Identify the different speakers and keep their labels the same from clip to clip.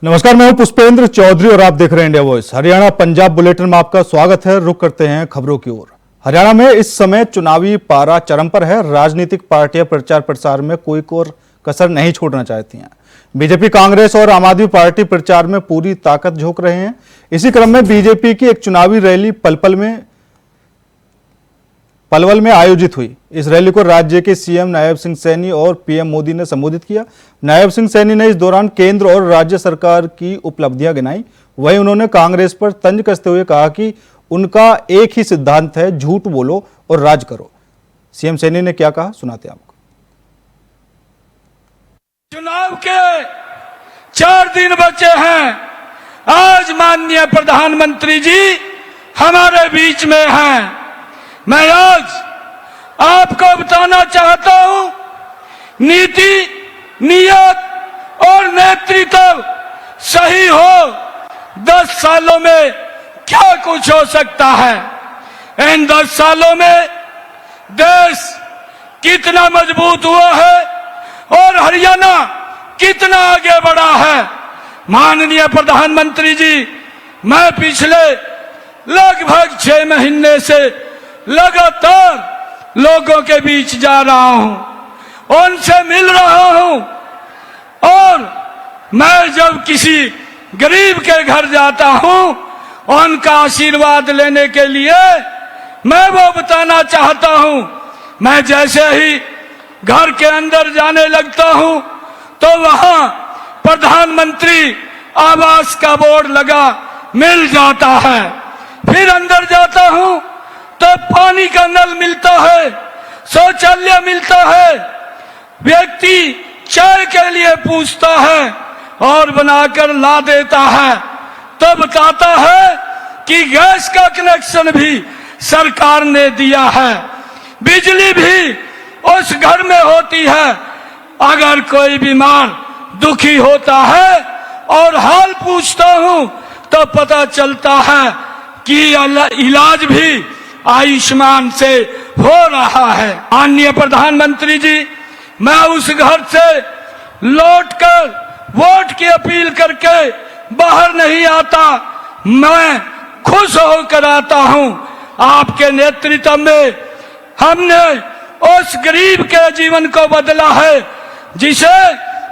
Speaker 1: नमस्कार, मैं हूं पुष्पेंद्र चौधरी और आप देख रहे हैं India voice. Haryana Punjab bulletin में आपका स्वागत है। रुक करते हैं खबरों की ओर। हरियाणा में इस समय चुनावी पारा चरम पर है। राजनीतिक पार्टियां प्रचार प्रसार में कोई कोर कसर नहीं छोड़ना चाहती हैं। बीजेपी, कांग्रेस और आम आदमी पार्टी प्रचार में पूरी ताकत झोंक रहे हैं। इसी क्रम में बीजेपी की एक चुनावी रैली पलवल में आयोजित हुई। इस रैली को राज्य के सीएम नायब सिंह सैनी और पीएम मोदी ने संबोधित किया। नायब सिंह सैनी ने इस दौरान केंद्र और राज्य सरकार की उपलब्धियां गिनाई। वहीं उन्होंने कांग्रेस पर तंज कसते हुए कहा कि उनका एक ही सिद्धांत है, झूठ बोलो और राज करो। सीएम सैनी ने क्या कहा, सुनाते हैं आपको।
Speaker 2: चुनाव के 4 दिन बचे हैं। आज माननीय प्रधानमंत्री जी हमारे बीच में हैं। मैं आज आपको बताना चाहता हूं, नीति, नियत और नेतृत्व सही हो 10 सालों में क्या कुछ हो सकता है। इन 10 सालों में देश कितना मजबूत हुआ है और हरियाणा कितना आगे बढ़ा है। माननीय प्रधानमंत्री जी, मैं पिछले लगभग 6 महीने से लगातार लोगों के बीच जा रहा हूं, उनसे मिल रहा हूं और मैं जब किसी गरीब के घर जाता हूं, उनका आशीर्वाद लेने के लिए मैं वो बताना चाहता हूं। मैं जैसे ही घर के अंदर जाने लगता हूं तो वहां प्रधानमंत्री आवास का बोर्ड लगा मिल जाता है। फिर अंदर जाता हूं तो पानी का नल मिलता है, शौचालय मिलता है। व्यक्ति चाय के लिए पूछता है और बनाकर ला देता है, तो बताता है कि गैस का कनेक्शन भी सरकार ने दिया है, बिजली भी उस घर में होती है। अगर कोई बीमार दुखी होता है और हाल पूछता हूं तो पता चलता है कि इलाज भी आयुष्मान से हो रहा है। माननीय प्रधानमंत्री जी, मैं उस घर से लौटकर वोट की अपील करके बाहर नहीं आता, मैं खुश होकर आता हूं। आपके नेतृत्व में हमने उस गरीब के जीवन को बदला है जिसे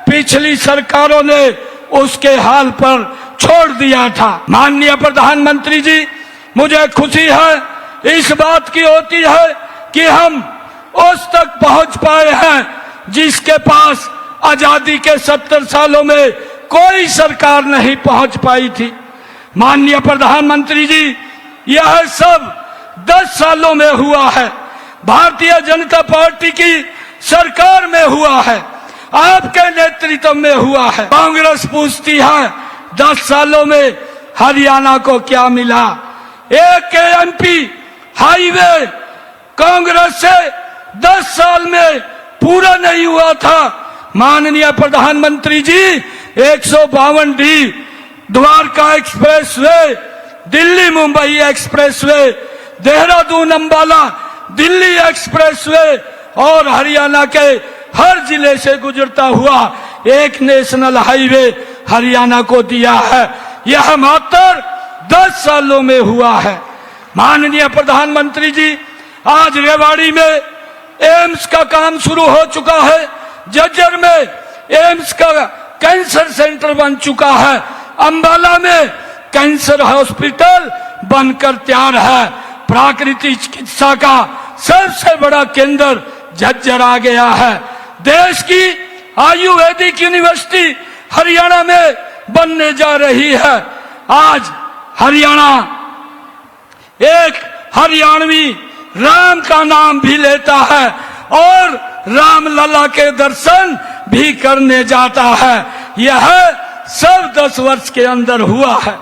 Speaker 2: पिछली सरकारों ने उसके हाल पर छोड़ दिया था। माननीय प्रधानमंत्री जी, मुझे खुशी है इस बात की होती है कि हम उस तक पहुंच पाए हैं जिसके पास आजादी के 70 सालों में कोई सरकार नहीं पहुंच पाई थी। माननीय प्रधानमंत्री जी, यह सब 10 सालों में हुआ है। भारतीय जनता पार्टी की सरकार में हुआ है, आपके नेतृत्व में हुआ है। कांग्रेस पूछती है 10 सालों में हरियाणा को क्या मिला। एक एमपी हाईवे कांग्रेस से 10 साल में पूरा नहीं हुआ था। माननीय प्रधानमंत्री जी, 152D Dwarka expressway, Delhi Mumbai expressway, Dehradun Ambala Delhi expressway और हरियाणा के हर जिले से गुजरता हुआ एक नेशनल हाईवे हरियाणा को दिया है। यह मात्र 10 सालों में हुआ है। माननीय प्रधानमंत्री जी, आज रेवाड़ी में एम्स का काम शुरू हो चुका है। जज्जर में एम्स का कैंसर सेंटर बन चुका है। अंबाला में कैंसर हॉस्पिटल बनकर तैयार है। प्राकृतिक चिकित्सा का सबसे बड़ा केंद्र झज्जर आ गया है। देश की आयुर्वेदिक यूनिवर्सिटी हरियाणा में बनने जा रही है। आज हरियाणा एक हरियाणवी राम का नाम भी लेता है और रामलला के दर्शन भी करने जाता है। यह सब 10 वर्ष के अंदर हुआ है।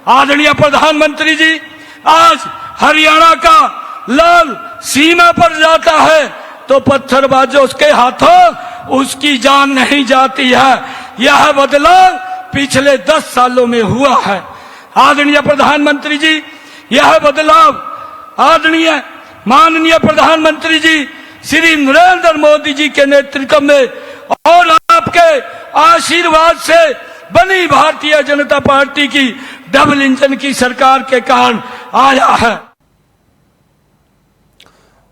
Speaker 2: आदरणीय प्रधानमंत्री जी, आज हरियाणा का लाल सीमा पर जाता है तो पत्थरबाजों के हाथों उसकी जान नहीं जाती है। यह बदलाव पिछले 10 सालों में हुआ है। आदरणीय प्रधानमंत्री जी, यह बदलाव आदरणीय माननीय प्रधानमंत्री जी श्री नरेंद्र मोदी जी के नेतृत्व में और आपके आशीर्वाद से बनी भारतीय जनता पार्टी की डबल इंजन की सरकार के कारण आया है।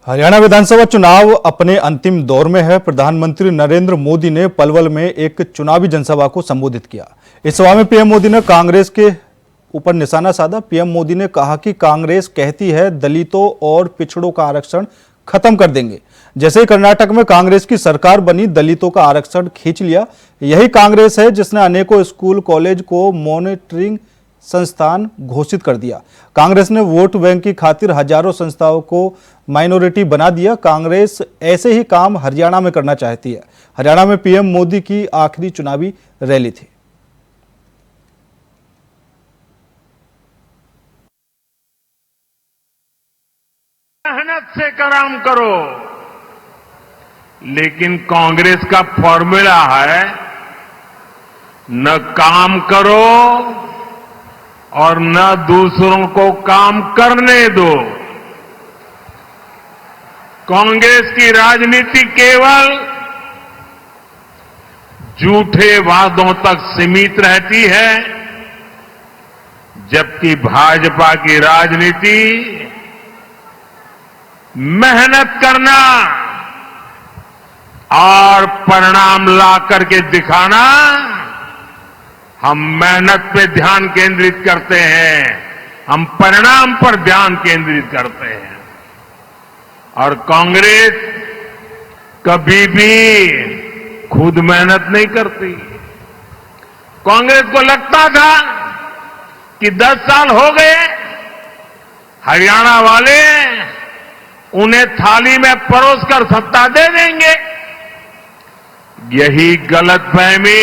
Speaker 1: हरियाणा विधानसभा चुनाव अपने अंतिम दौर में है। प्रधानमंत्री नरेंद्र मोदी ने पलवल में एक चुनावी जनसभा को संबोधित किया। इस सभा में पीएम मोदी ने कांग्रेस के ऊपर निशाना साधा। पीएम मोदी ने कहा कि कांग्रेस कहती है दलितों और पिछड़ों का आरक्षण खत्म कर देंगे। जैसे ही कर्नाटक में कांग्रेस की सरकार बनी, दलितों का आरक्षण खींच लिया। यही कांग्रेस है जिसने अनेकों स्कूल कॉलेज को मॉनिटरिंग संस्थान घोषित कर दिया। कांग्रेस ने वोट बैंक की खातिर हजारों संस्थाओं को माइनॉरिटी बना दिया। कांग्रेस ऐसे ही काम हरियाणा में करना चाहती है। हरियाणा में पीएम मोदी की आखिरी चुनावी रैली थी।
Speaker 3: मेहनत से काम करो, लेकिन कांग्रेस का फॉर्मूला है न काम करो और न दूसरों को काम करने दो। कांग्रेस की राजनीति केवल झूठे वादों तक सीमित रहती है, जबकि भाजपा की राजनीति मेहनत करना और परिणाम ला करके दिखाना। हम मेहनत पे ध्यान केंद्रित करते हैं, हम परिणाम पर ध्यान केंद्रित करते हैं। और कांग्रेस कभी भी खुद मेहनत नहीं करती। कांग्रेस को लगता था कि 10 साल हो गए, हरियाणा वाले उन्हें थाली में परोसकर सत्ता दे देंगे। यही गलतफहमी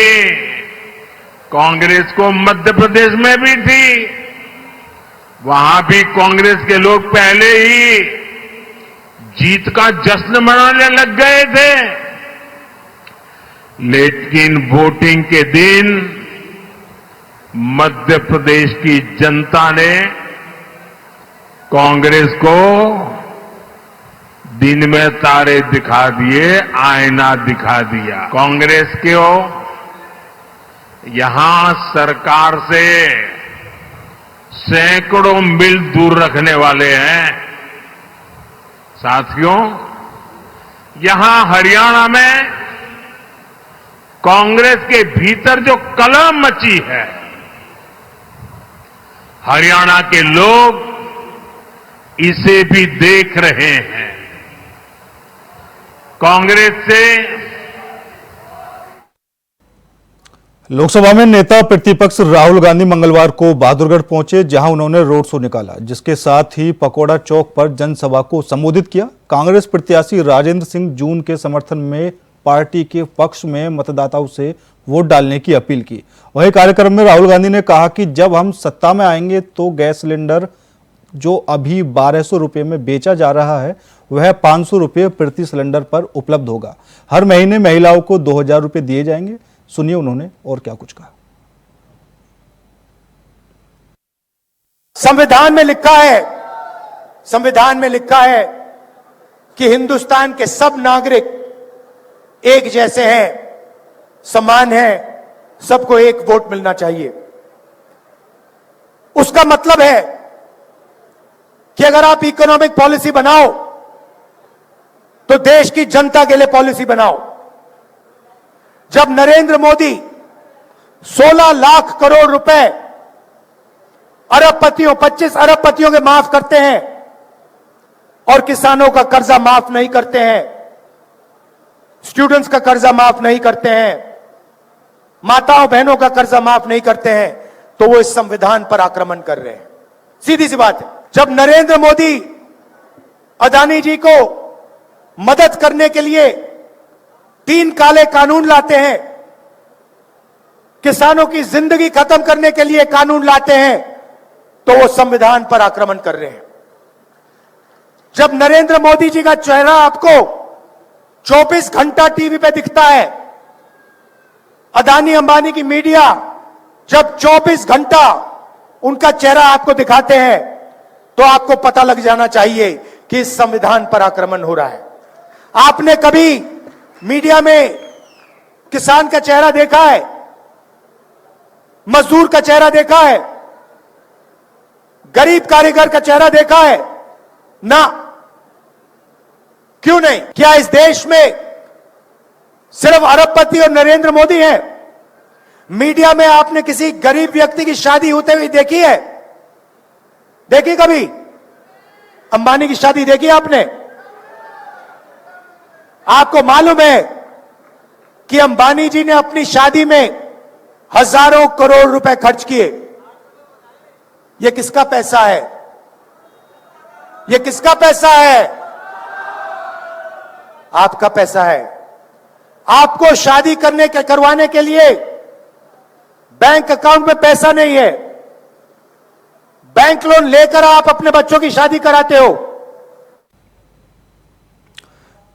Speaker 3: कांग्रेस को मध्य प्रदेश में भी थी। वहां भी कांग्रेस के लोग पहले ही जीत का जश्न मनाने लग गए थे, लेकिन वोटिंग के दिन मध्य प्रदेश की जनता ने कांग्रेस को दिन में तारे दिखा दिए, आईना दिखा दिया। कांग्रेस को यहां सरकार से सैकड़ों मील दूर रखने वाले हैं। साथियों, यहां हरियाणा में कांग्रेस के भीतर जो कलह मची है, हरियाणा के लोग इसे भी देख रहे हैं। कांग्रेस से
Speaker 1: लोकसभा में नेता प्रतिपक्ष राहुल गांधी मंगलवार को बहादुरगढ़ पहुंचे, जहां उन्होंने रोड शो निकाला, जिसके साथ ही पकौड़ा चौक पर जनसभा को संबोधित किया। कांग्रेस प्रत्याशी राजेंद्र सिंह जून के समर्थन में पार्टी के पक्ष में मतदाताओं से वोट डालने की अपील की। वहीं कार्यक्रम में राहुल गांधी ने कहा कि जब हम सत्ता में आएंगे तो गैस सिलेंडर जो अभी 1200 रुपये में बेचा जा रहा है, वह 500 रुपये प्रति सिलेंडर पर उपलब्ध होगा। हर महीने महिलाओं को 2000 रुपये दिए जाएंगे। सुनिए उन्होंने और क्या कुछ कहा।
Speaker 4: संविधान में लिखा है कि हिंदुस्तान के सब नागरिक एक जैसे हैं, समान हैं, सबको एक वोट मिलना चाहिए। उसका मतलब है कि अगर आप इकोनॉमिक पॉलिसी बनाओ तो देश की जनता के लिए पॉलिसी बनाओ। जब नरेंद्र मोदी 16 लाख करोड़ रुपए अरबपतियों, 25 अरबपतियों के माफ करते हैं और किसानों का कर्जा माफ नहीं करते हैं, स्टूडेंट्स का कर्जा माफ नहीं करते हैं, माताओं बहनों का कर्जा माफ नहीं करते हैं, तो वो इस संविधान पर आक्रमण कर रहे हैं। सीधी सी बात है। जब नरेंद्र मोदी अदानी जी को मदद करने के लिए 3 काले कानून लाते हैं, किसानों की जिंदगी खत्म करने के लिए कानून लाते हैं, तो वो संविधान पर आक्रमण कर रहे हैं। जब नरेंद्र मोदी जी का चेहरा आपको 24 घंटा टीवी पे दिखता है, अदानी अंबानी की मीडिया जब 24 घंटा उनका चेहरा आपको दिखाते हैं, तो आपको पता लग जाना चाहिए कि इस संविधान पर आक्रमण हो रहा है। आपने कभी मीडिया में किसान का चेहरा देखा है? मजदूर का चेहरा देखा है? गरीब कारीगर का चेहरा देखा है? ना। क्यों नहीं? क्या इस देश में सिर्फ अरबपति और नरेंद्र मोदी हैं? मीडिया में आपने किसी गरीब व्यक्ति की शादी होते हुए देखी है? देखी कभी? अंबानी की शादी देखी आपने? आपको मालूम है कि अंबानी जी ने अपनी शादी में हजारों करोड़ रुपए खर्च किए। यह किसका पैसा है? यह किसका पैसा है? आपका पैसा है। आपको शादी करवाने के लिए बैंक अकाउंट में पैसा नहीं है। बैंक लोन लेकर आप अपने बच्चों की शादी कराते हो।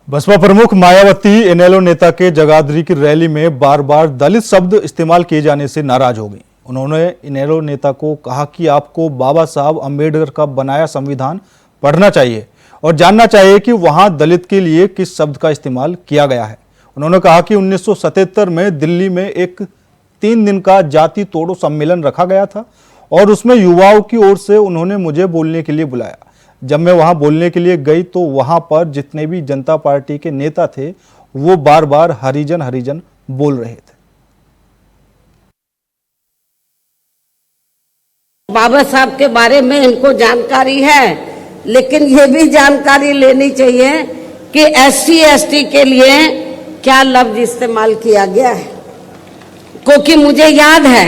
Speaker 1: बसपा प्रमुख मायावती इनेलो नेता के जगाधरी की रैली में बार बार दलित शब्द इस्तेमाल किए जाने से नाराज हो गई। उन्होंने इनेलो नेता को कहा कि आपको बाबा साहब अंबेडकर का बनाया संविधान पढ़ना चाहिए और जानना चाहिए कि वहां दलित के लिए किस शब्द का इस्तेमाल किया गया है। उन्होंने कहा कि 1977 में दिल्ली में एक 3 दिन का जाति तोड़ो सम्मेलन रखा गया था और उसमें युवाओं की ओर से उन्होंने मुझे बोलने के लिए बुलाया। जब मैं वहां बोलने के लिए गई तो वहां पर जितने भी जनता पार्टी के नेता थे वो बार बार हरिजन हरिजन बोल रहे थे।
Speaker 5: बाबा साहब के बारे में इनको जानकारी है, लेकिन ये भी जानकारी लेनी चाहिए कि SC ST के लिए क्या लफ्ज इस्तेमाल किया गया है। क्योंकि मुझे याद है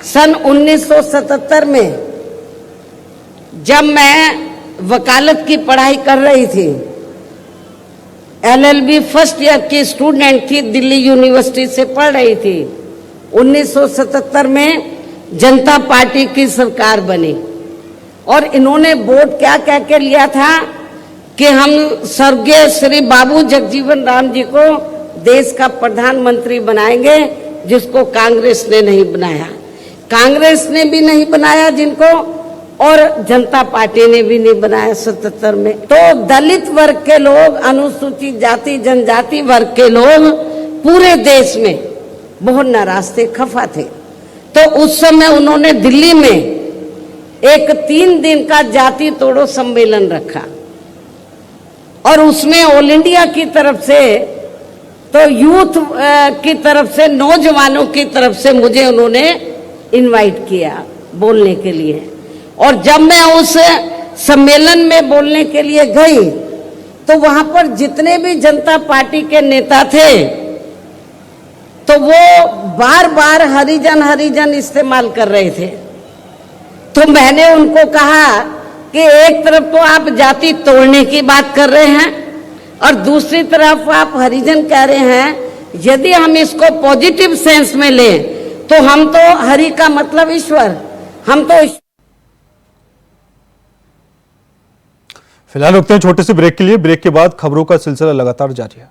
Speaker 5: सन 1977 में जब मैं वकालत की पढ़ाई कर रही थी, LLB फर्स्ट ईयर की स्टूडेंट थी, दिल्ली यूनिवर्सिटी से पढ़ रही थी। 1977 में जनता पार्टी की सरकार बनी और इन्होंने वोट क्या कह के लिया था कि हम स्वर्गीय श्री बाबू जगजीवन राम जी को देश का प्रधानमंत्री बनाएंगे, जिसको कांग्रेस ने नहीं बनाया। कांग्रेस ने भी नहीं बनाया जिनको, और जनता पार्टी ने भी नहीं बनाया 77 में। तो दलित वर्ग के लोग, अनुसूचित जाति जनजाति वर्ग के लोग पूरे देश में बहुत नाराज थे, खफा थे। तो उस समय उन्होंने दिल्ली में एक 3 दिन का जाति तोड़ो सम्मेलन रखा और उसमें ऑल इंडिया की तरफ से, तो यूथ की तरफ से, नौजवानों की तरफ से मुझे उन्होंने इनवाइट किया बोलने के लिए। और जब मैं उस सम्मेलन में बोलने के लिए गई तो वहां पर जितने भी जनता पार्टी के नेता थे तो वो बार बार हरिजन हरिजन इस्तेमाल कर रहे थे। तो मैंने उनको कहा कि एक तरफ तो आप जाति तोड़ने की बात कर रहे हैं और दूसरी तरफ आप हरिजन कह रहे हैं। यदि हम इसको पॉजिटिव सेंस में लें तो हम तो हरि का मतलब ईश्वर, हम तो
Speaker 1: फिलहाल रुकते हैं छोटे से ब्रेक के लिए। ब्रेक के बाद खबरों का सिलसिला लगातार जारी है।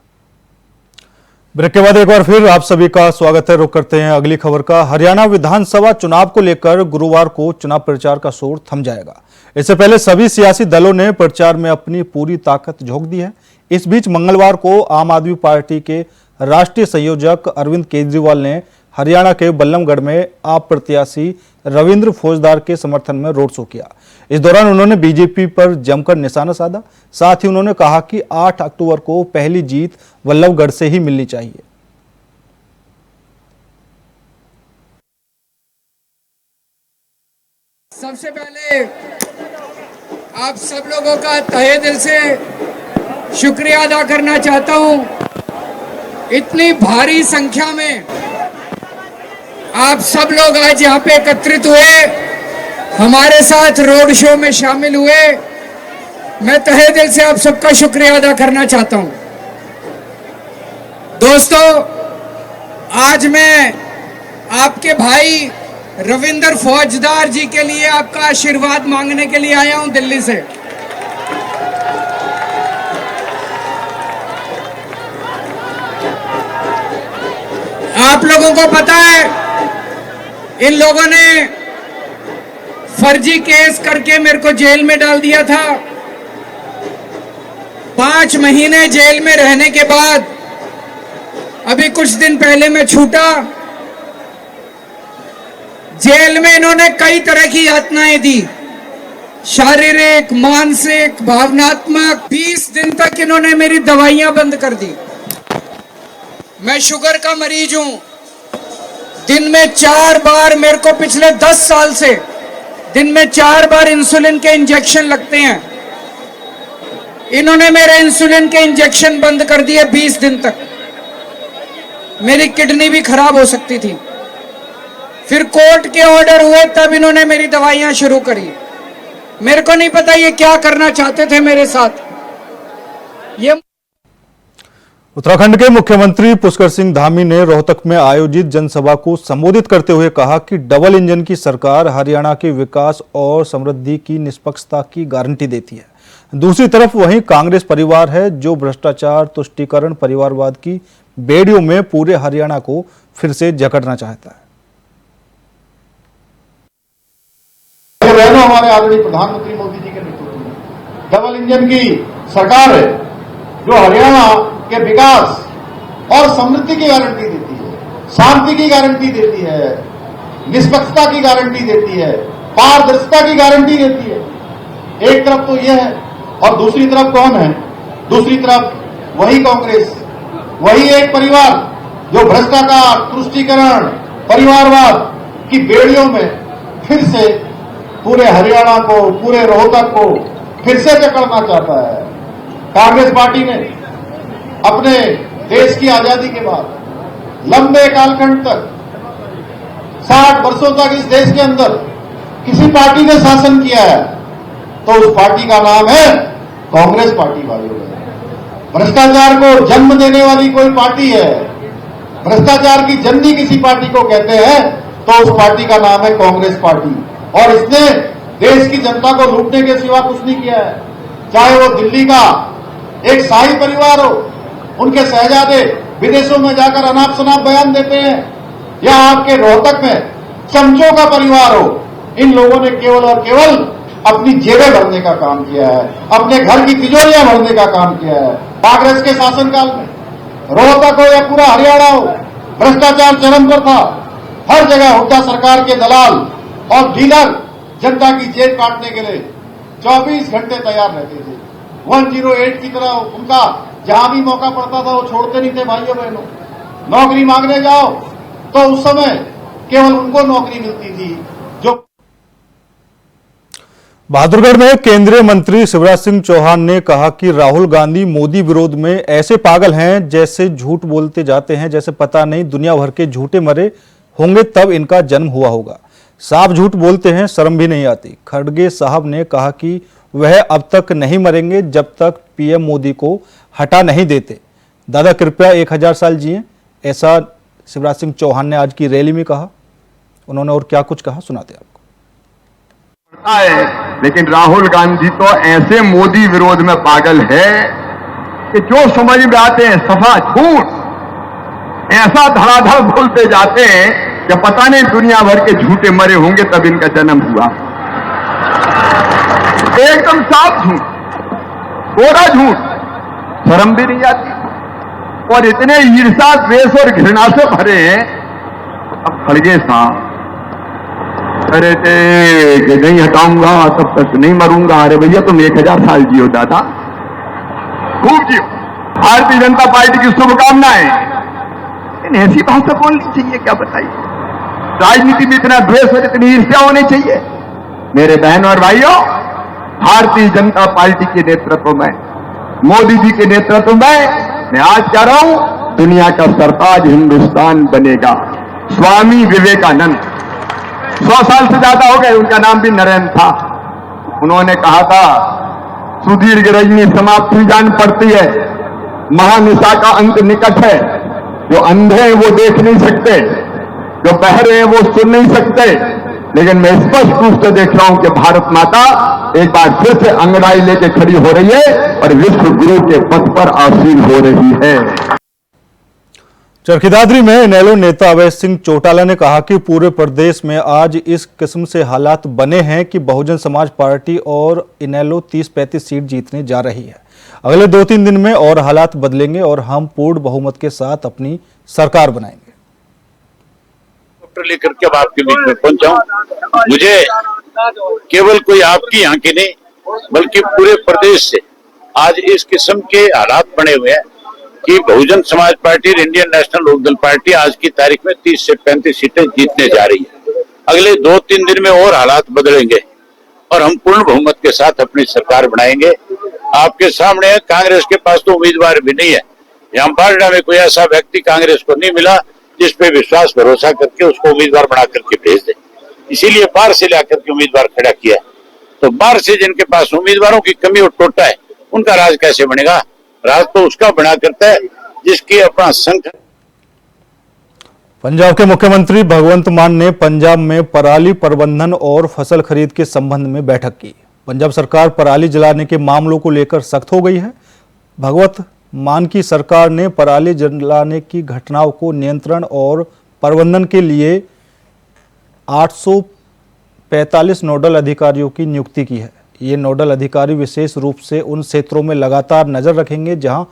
Speaker 1: ब्रेक के बाद एक बार फिर आप सभी का स्वागत है। रुक करते हैं अगली खबर का। हरियाणा विधानसभा चुनाव को लेकर गुरुवार को चुनाव प्रचार का शोर थम जाएगा। इससे पहले सभी सियासी दलों ने प्रचार में अपनी पूरी ताकत झोंक दी है। इस बीच मंगलवार को आम आदमी पार्टी के राष्ट्रीय संयोजक अरविंद केजरीवाल ने हरियाणा के बल्लभगढ़ में आप प्रत्याशी रविंद्र फौजदार के समर्थन में रोड शो किया। इस दौरान उन्होंने बीजेपी पर जमकर निशाना साधा। साथ ही उन्होंने कहा कि 8 अक्टूबर को पहली जीत बल्लभगढ़ से ही मिलनी चाहिए।
Speaker 6: सबसे पहले आप सब लोगों का तहे दिल से शुक्रिया अदा करना चाहता हूं। इतनी भारी संख्या में आप सब लोग आज यहाँ पे एकत्रित हुए, हमारे साथ रोड शो में शामिल हुए। मैं तहे दिल से आप सबका शुक्रिया अदा करना चाहता हूं। दोस्तों, आज मैं आपके भाई रविंद्र फौजदार जी के लिए आपका आशीर्वाद मांगने के लिए आया हूं दिल्ली से। आप लोगों को पता है, इन लोगों ने फर्जी केस करके मेरे को जेल में डाल दिया था। 5 महीने जेल में रहने के बाद अभी कुछ दिन पहले मैं छूटा जेल में इन्होंने कई तरह की यातनाएं दी, शारीरिक, मानसिक, भावनात्मक। 20 दिन तक इन्होंने मेरी दवाइयां बंद कर दी। मैं शुगर का मरीज हूं। दिन में 4 बार, मेरे को पिछले 10 साल से दिन में 4 बार इंसुलिन के इंजेक्शन लगते हैं। इन्होंने मेरे इंसुलिन के इंजेक्शन बंद कर दिए 20 दिन तक। मेरी किडनी भी खराब हो सकती थी। फिर कोर्ट के ऑर्डर हुए, तब इन्होंने मेरी दवाइयां शुरू करी। मेरे को नहीं पता ये क्या करना चाहते थे मेरे साथ। ये
Speaker 1: उत्तराखंड के मुख्यमंत्री पुष्कर सिंह धामी ने रोहतक में आयोजित जनसभा को संबोधित करते हुए कहा कि डबल इंजन की सरकार हरियाणा के विकास और समृद्धि की निष्पक्षता की गारंटी देती है। दूसरी तरफ वहीं कांग्रेस परिवार है जो भ्रष्टाचार, तुष्टीकरण, परिवारवाद की बेड़ियों में पूरे हरियाणा को फिर से जकड़ना चाहता है।
Speaker 7: हमारे आदरणीय प्रधानमंत्री मोदी जी के नेतृत्व में डबल इंजन की सरकार है जो हरियाणा के विकास और समृद्धि की गारंटी देती है, शांति की गारंटी देती है, निष्पक्षता की गारंटी देती है, पारदर्शिता की गारंटी देती है। एक तरफ तो यह है और दूसरी तरफ कौन है? दूसरी तरफ वही कांग्रेस, वही एक परिवार जो भ्रष्टाचार, तुष्टीकरण, परिवारवाद की बेड़ियों में फिर से पूरे हरियाणा को, पूरे रोहतक को फिर से जकड़ना चाहता है। कांग्रेस पार्टी ने अपने देश की आजादी के बाद लंबे कालखंड तक 60 वर्षों तक इस देश के अंदर किसी पार्टी ने शासन किया है तो उस पार्टी का नाम है कांग्रेस पार्टी। भाइयों, भ्रष्टाचार को जन्म देने वाली कोई पार्टी है, भ्रष्टाचार की जननी किसी पार्टी को कहते हैं तो उस पार्टी का नाम है कांग्रेस पार्टी। और इसने देश की जनता को लूटने के सिवा कुछ नहीं किया है। चाहे वो दिल्ली का एक शाही परिवार हो, उनके शहजादे विदेशों में जाकर अनाप शनाप बयान देते हैं, या आपके रोहतक में चमचों का परिवार हो, इन लोगों ने केवल और केवल अपनी जेबें भरने का काम किया है, अपने घर की तिजोरियां भरने का काम किया है। कांग्रेस के शासनकाल में रोहतक हो या पूरा हरियाणा हो, भ्रष्टाचार चरम पर था। हर जगह हुड्डा सरकार के दलाल और डीलर जनता की जेब काटने के लिए 24 घंटे तैयार रहते थे। 108 की तरह उनका जहां भी मौका पड़ता था वो छोड़ते नहीं थे। भाइयों बहनों, नौकरी मांगने जाओ तो उस समय केवल उनको नौकरी मिलती थी जो।
Speaker 1: बहादुरगढ़ में केंद्रीय मंत्री शिवराज सिंह चौहान ने कहा कि राहुल गांधी मोदी विरोध में ऐसे पागल हैं जैसे झूठ बोलते जाते हैं, जैसे पता नहीं दुनिया भर के झूठे मरे होंगे तब इनका जन्म हुआ होगा। साफ झूठ बोलते हैं, शर्म भी नहीं आती। खड़गे साहब ने कहा कि वह अब तक नहीं मरेंगे जब तक पीएम मोदी को हटा नहीं देते। दादा कृपया 1000 साल जिए, ऐसा शिवराज सिंह चौहान ने आज की रैली में कहा। उन्होंने और क्या कुछ कहा सुनाते आपको।
Speaker 8: लेकिन राहुल गांधी तो ऐसे मोदी विरोध में पागल है कि जो समझ में आते हैं सफा झूठ, ऐसा धड़ाधड़ बोलते जाते हैं कि पता नहीं दुनिया भर के झूठे मरे होंगे तब इनका जन्म हुआ। एकदम साफ झूठ, कोरा झूठ, शर्म भी नहीं आती और इतने ईर्ष्या, द्वेष और घृणा से भरे हैं। अब खड़गे साहब अरे कि नहीं हटाऊंगा तब तक नहीं मरूंगा। अरे भैया तुम 1000 साल जियो दादा, खूब जियो। भारतीय जनता पार्टी की शुभकामनाएं। ऐसी भाषा बोलनी चाहिए क्या बताइए? राजनीति में इतना द्वेष और इतनी ईर्ष्या होनी चाहिए? मेरे बहन और भाइयों, भारतीय जनता पार्टी के नेतृत्व में, मोदी जी के नेतृत्व में मैं आज कह रहा हूं दुनिया का सरताज हिंदुस्तान बनेगा। स्वामी विवेकानंद 100 साल से ज्यादा हो गए, उनका नाम भी नरेंद्र था। उन्होंने कहा था सुदीर्घ रजनी समाप्त हुई जान पड़ती है, महानिशा का अंत निकट है। जो अंधे हैं वो देख नहीं सकते, जो बहरे हैं वो सुन नहीं सकते, लेकिन मैं स्पष्ट रूप से देख रहा हूं कि भारत माता एक बार फिर से अंगड़ाई लेके खड़ी हो रही है और विश्व गुरु के पथ पर आसीन हो रही है।
Speaker 1: चरखीदादरी में इनेलो नेता अवैध सिंह चौटाला ने कहा कि पूरे प्रदेश में आज इस किस्म से हालात बने हैं कि बहुजन समाज पार्टी और इनेलो 30-35 सीट जीतने जा रही है। अगले 2-3 दिन में और हालात बदलेंगे और हम पूर्ण बहुमत के साथ अपनी सरकार बनाएंगे।
Speaker 9: हेलीकॉप्टर लेकर के अब आपके बीच में पहुंचा हूं। मुझे केवल कोई आपकी यहाँ की नहीं बल्कि पूरे प्रदेश से आज इस किस्म के हालात बने हुए हैं कि बहुजन समाज पार्टी और इंडियन नेशनल लोकदल पार्टी आज की तारीख में 30 से 35 सीटें जीतने जा रही है। अगले 2-3 दिन में और हालात बदलेंगे और हम पूर्ण बहुमत के साथ अपनी सरकार बनाएंगे। आपके सामने कांग्रेस के पास तो उम्मीदवार भी नहीं है। यहाँ बारडा में कोई ऐसा व्यक्ति कांग्रेस को नहीं मिला जिस पे विश्वास भरोसा करके उसको उम्मीदवार बना करके भेज दे। इसीलिए बाहर से लाकर के उम्मीदवार खड़ा किया। तो बाहर से जिनके पास उम्मीदवारों की कमी और टोटा है उनका राज कैसे बनेगा? राज तो उसका बना करता है जिसकी अपना संगठन।
Speaker 1: पंजाब के मुख्यमंत्री भगवंत मान ने पंजाब में पराली प्रबंधन और फसल खरीद के संबंध में बैठक की। पंजाब सरकार पराली जलाने के मामलों को लेकर सख्त हो गई है। भगवंत मान की सरकार ने पराली जलाने की घटनाओं को नियंत्रण और प्रबंधन के लिए 845 नोडल अधिकारियों की नियुक्ति की है। ये नोडल अधिकारी विशेष रूप से उन क्षेत्रों में लगातार नजर रखेंगे जहां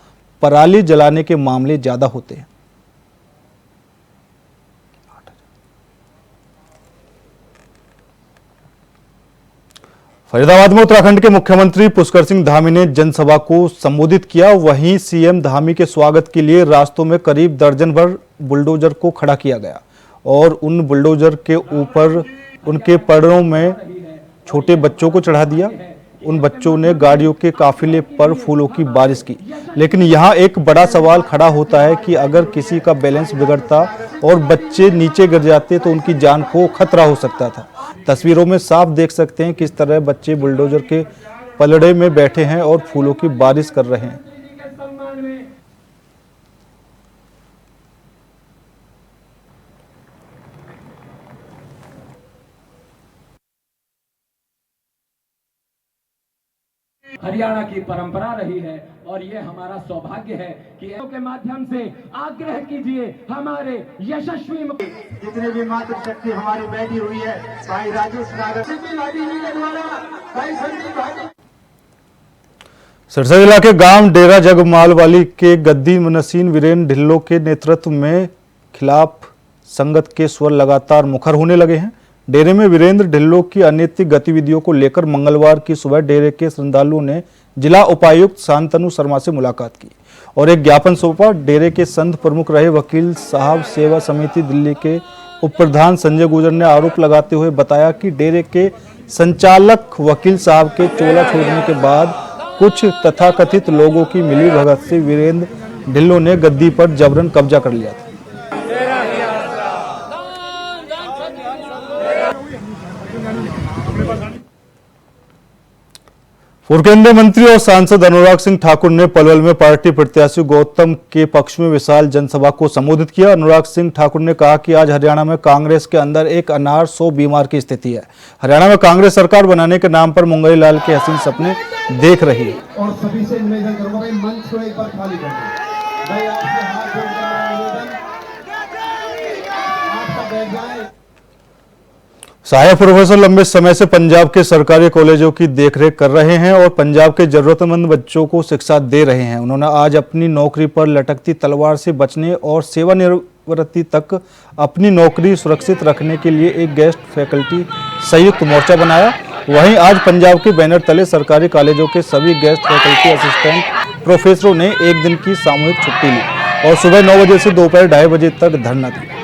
Speaker 1: पराली जलाने के मामले ज्यादा होते हैं। फरीदाबाद में उत्तराखंड के मुख्यमंत्री पुष्कर सिंह धामी ने जनसभा को संबोधित किया। वहीं सीएम धामी के स्वागत के लिए रास्तों में करीब दर्जन भर बुलडोजर को खड़ा किया गया और उन बुलडोजर के ऊपर उनके पैरों में छोटे बच्चों को चढ़ा दिया। उन बच्चों ने गाड़ियों के काफिले पर फूलों की बारिश की। लेकिन यहाँ एक बड़ा सवाल खड़ा होता है कि अगर किसी का बैलेंस बिगड़ता और बच्चे नीचे गिर जाते तो उनकी जान को खतरा हो सकता था। तस्वीरों में साफ देख सकते हैं किस तरह बच्चे बुलडोजर के पलड़े में बैठे हैं और फूलों की बारिश कर रहे हैं।
Speaker 10: हरियाणा की परंपरा रही है और ये हमारा सौभाग्य है कि के माध्यम से आग्रह कीजिए हमारे यशस्वी
Speaker 7: जितने भी मातृशक्ति हमारी बैठी हुई है, भाई राजेश नागर के द्वारा, भाई संदीप भाई।
Speaker 1: सिरसा जिला के गांव डेरा जगमालवाली के गद्दी नसीन वीरेंद्र ढिल्लों के नेतृत्व में खिलाफ संगत के स्वर लगातार मुखर होने लगे हैं। डेरे में वीरेंद्र ढिल्लों की अनैतिक गतिविधियों को लेकर मंगलवार की सुबह डेरे के श्रद्धालुओं ने जिला उपायुक्त शांतनु शर्मा से मुलाकात की और एक ज्ञापन सौंपा। डेरे के संत प्रमुख रहे वकील साहब सेवा समिति दिल्ली के उप प्रधान संजय गुर्जर ने आरोप लगाते हुए बताया कि डेरे के संचालक वकील साहब के चोला छोड़ने के बाद कुछ तथाकथित लोगों की मिलीभगत से वीरेंद्र ढिल्लों ने गद्दी पर जबरन कब्जा कर लिया था। पूर्व केंद्रीय मंत्री और सांसद अनुराग सिंह ठाकुर ने पलवल में पार्टी प्रत्याशी गौतम के पक्ष में विशाल जनसभा को संबोधित किया। अनुराग सिंह ठाकुर ने कहा कि आज हरियाणा में कांग्रेस के अंदर एक अनार 100 बीमार की स्थिति है। हरियाणा में कांग्रेस सरकार बनाने के नाम पर मुंगई लाल के हसीन सपने देख रही है।
Speaker 7: और सभी से निवेदन करूंगा कि मंच को एक बार खाली कर दें। मैं आपसे हाथ जोड़कर निवेदन, आप सब बैठ जाएं।
Speaker 1: सहायक प्रोफेसर लंबे समय से पंजाब के सरकारी कॉलेजों की देखरेख कर रहे हैं और पंजाब के जरूरतमंद बच्चों को शिक्षा दे रहे हैं। उन्होंने आज अपनी नौकरी पर लटकती तलवार से बचने और सेवानिवृत्ति तक अपनी नौकरी सुरक्षित रखने के लिए एक गेस्ट फैकल्टी संयुक्त मोर्चा बनाया। वहीं आज पंजाब के बैनर तले सरकारी कॉलेजों के सभी गेस्ट फैकल्टी असिस्टेंट प्रोफेसरों ने एक दिन की सामूहिक छुट्टी ली और सुबह 9 बजे से दोपहर 2:30 बजे तक धरना दिया।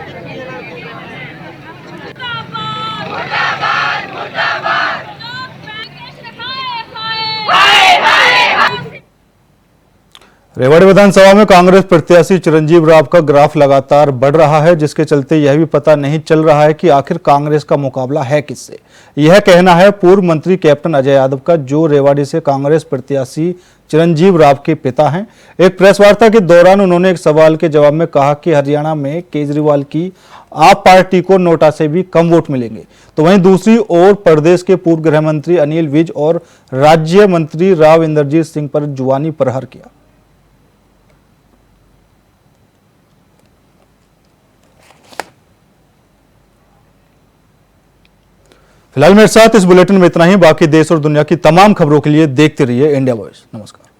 Speaker 1: रेवाड़ी विधानसभा में कांग्रेस प्रत्याशी चिरंजीव राव का ग्राफ लगातार बढ़ रहा है, जिसके चलते यह भी पता नहीं चल रहा है कि आखिर कांग्रेस का मुकाबला है किससे। यह कहना है पूर्व मंत्री कैप्टन अजय यादव का, जो रेवाड़ी से कांग्रेस प्रत्याशी चिरंजीव राव के पिता हैं। एक प्रेस वार्ता के दौरान उन्होंने एक सवाल के जवाब में कहा कि हरियाणा में केजरीवाल की आप पार्टी को नोटा से भी कम वोट मिलेंगे। तो वहीं दूसरी ओर प्रदेश के पूर्व गृह मंत्री अनिल विज और राज्य मंत्री राव इंद्रजीत सिंह पर जुबानी प्रहार किया। फिलहाल मेरे साथ इस बुलेटिन में इतना ही। बाकी देश और दुनिया की तमाम खबरों के लिए देखते रहिए इंडिया वॉइस। नमस्कार।